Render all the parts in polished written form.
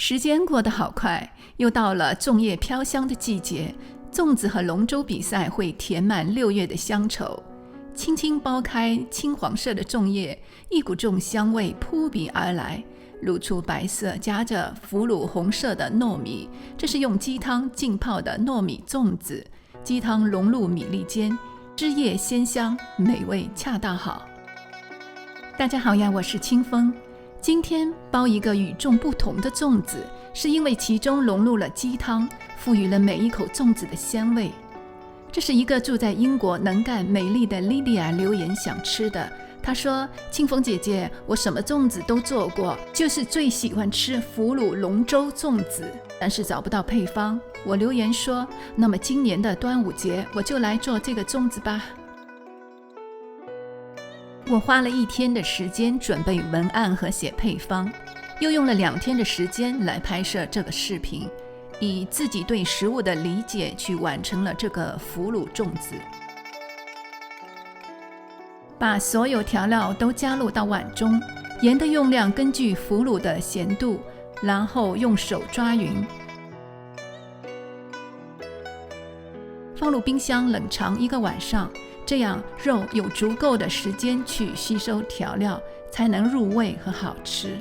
时间过得好快，又到了粽叶飘香的季节，粽子和龙舟比赛会填满6月的乡愁。轻轻剥开青黄色的粽叶，一股粽香味扑鼻而来，露出白色夹着腐乳红色的糯米，这是用鸡汤浸泡的糯米粽子，鸡汤融入米粒间，汁液鲜香，美味恰到好。大家好呀，我是清风。今天包一个与众不同的粽子，是因为其中融入了鸡汤，赋予了每一口粽子的鲜味。这是一个住在英国能干美丽的 Lydia 留言想吃的。她说，清风姐姐，我什么粽子都做过，就是最喜欢吃腐乳龙舟粽子，但是找不到配方。我留言说，那么今年的端午节我就来做这个粽子吧。我花了1天的时间准备文案和写配方，又用了2天的时间来拍摄这个视频，以自己对食物的理解去完成了这个腐乳粽子。把所有调料都加入到碗中，盐的用量根据腐乳的咸度，然后用手抓匀，放入冰箱冷藏1个晚上，这样肉有足够的时间去吸收调料，才能入味和好吃。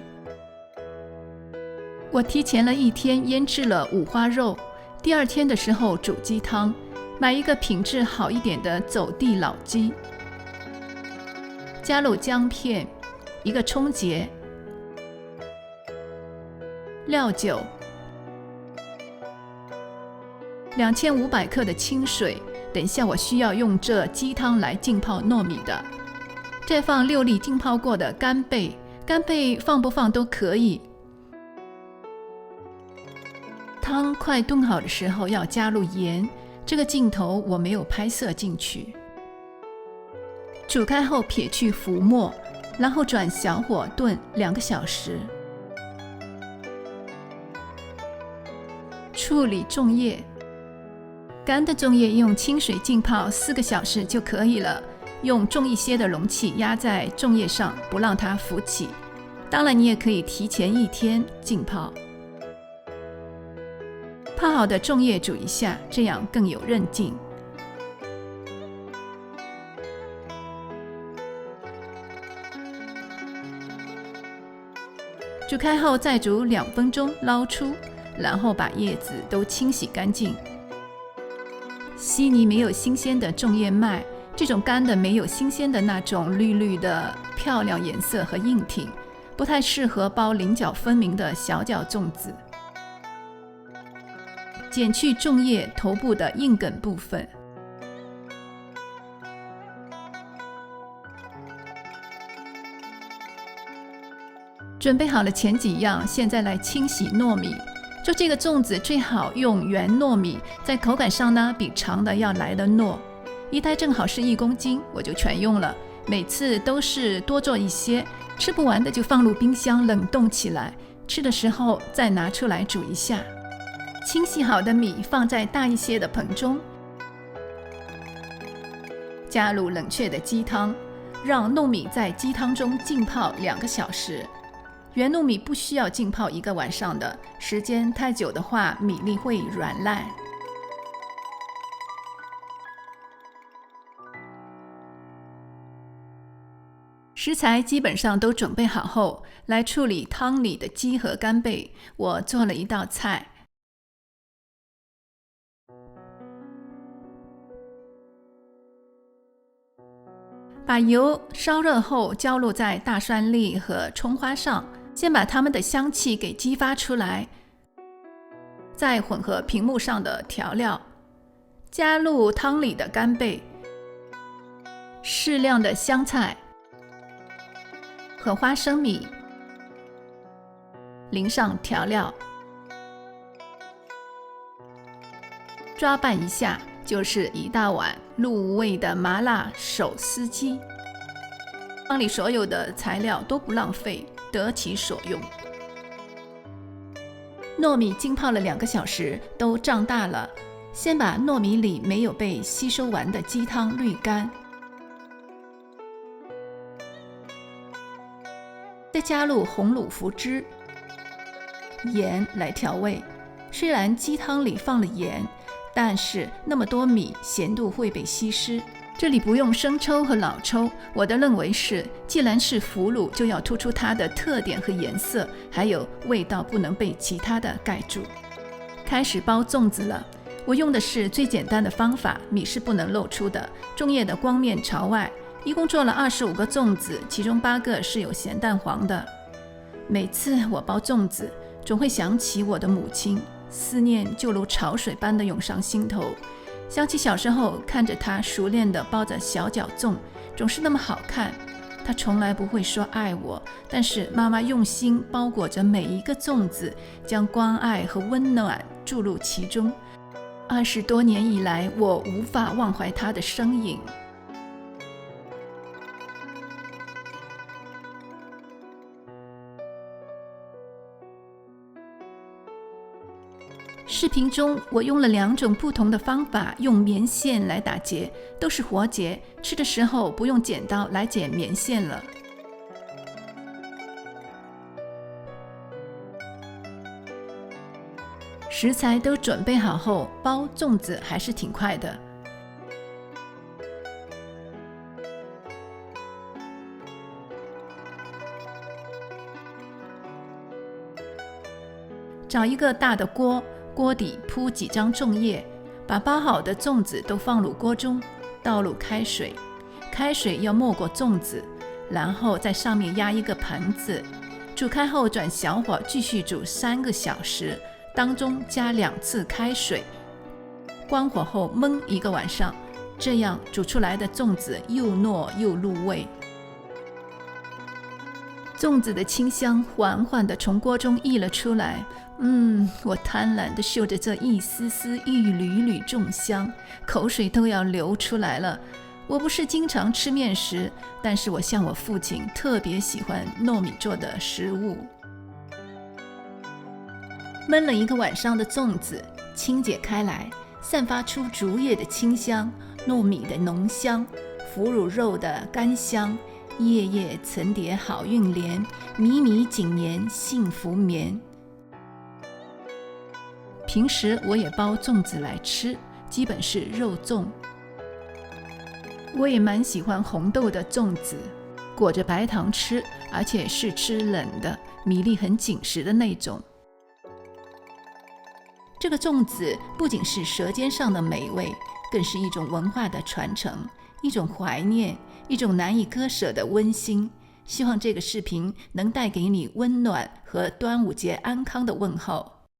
我提前了1天腌制了五花肉，第2天的时候煮鸡汤，买一个品质好一点的走地老鸡，加入姜片、1个葱节、料酒、2500克的清水。等一下我需要用这鸡汤来浸泡糯米的。再放6粒浸泡过的干贝，干贝放不放都可以。汤快炖好的时候要加入盐，这个镜头我没有拍摄进去。煮开后撇去浮沫，然后转小火炖2个小时。处理粽叶，干的粽叶用清水浸泡4个小时就可以了，用重一些的容器压在粽叶上，不让它浮起。当然你也可以提前1天浸泡。泡好的粽叶煮一下，这样更有韧劲。煮开后再煮2分钟，捞出，然后把叶子都清洗干净。悉尼没有新鲜的粽叶卖，这种干的没有新鲜的那种绿绿的漂亮颜色和硬挺，不太适合包棱角分明的小角粽子。剪去粽叶头部的硬梗部分，准备好了前几样，现在来清洗糯米。做这个粽子最好用圆糯米，在口感上呢比长的要来得糯。一袋正好是1公斤，我就全用了。每次都是多做一些，吃不完的就放入冰箱冷冻起来，吃的时候再拿出来煮一下。清洗好的米放在大一些的盆中，加入冷却的鸡汤，让糯米在鸡汤中浸泡2个小时。圆糯米不需要浸泡1个晚上的，时间太久的话，米粒会软烂。食材基本上都准备好后，来处理汤里的鸡和干贝。我做了一道菜，把油烧热后浇入在大蒜粒和葱花上，先把它们的香气给激发出来，再混合屏幕上的调料，加入汤里的干贝、适量的香菜和花生米，淋上调料，抓拌一下，就是1大碗入味的麻辣手撕鸡。汤里所有的材料都不浪费，得其所用。糯米浸泡了2个小时，都胀大了，先把糯米里没有被吸收完的鸡汤滤干，再加入红卤麸汁，盐来调味。虽然鸡汤里放了盐，但是那么多米，咸度会被稀释。这里不用生抽和老抽，我的认为是，既然是腐乳，就要突出它的特点和颜色，还有味道不能被其他的盖住。开始包粽子了，我用的是最简单的方法，米是不能露出的，粽叶的光面朝外。一共做了25个粽子，其中8个是有咸蛋黄的。每次我包粽子，总会想起我的母亲，思念就如潮水般的涌上心头。想起小时候看着她熟练地包着小饺粽，总是那么好看。她从来不会说爱我，但是妈妈用心包裹着每一个粽子，将关爱和温暖注入其中。20多年以来，我无法忘怀她的身影。视频中我用了2种不同的方法，用棉线来打结，都是活结，吃的时候不用剪刀来剪棉线了。食材都准备好后，包粽子还是挺快的。找一个大的锅，锅底铺几张粽叶，把包好的粽子都放入锅中，倒入开水，开水要没过粽子，然后在上面压一个盆子，煮开后转小火继续煮3个小时，当中加2次开水，关火后焖1个晚上，这样煮出来的粽子又糯又入味。粽子的清香缓缓地从锅中溢了出来，我贪婪地嗅着这一丝丝一缕缕粽香，口水都要流出来了。我不是经常吃面食，但是我像我父亲特别喜欢糯米做的食物。焖了1个晚上的粽子清解开来，散发出竹叶的清香、糯米的浓香、腐乳肉的甘香，夜夜层叠好运连，米米紧粘幸福眠。平时我也包粽子来吃，基本是肉粽。我也蛮喜欢红豆的粽子，裹着白糖吃，而且是吃冷的，米粒很紧实的那种。这个粽子不仅是舌尖上的美味，更是一种文化的传承，一种怀念，一种难以割舍的温馨。希望这个视频能带给你温暖和端午节安康的问候。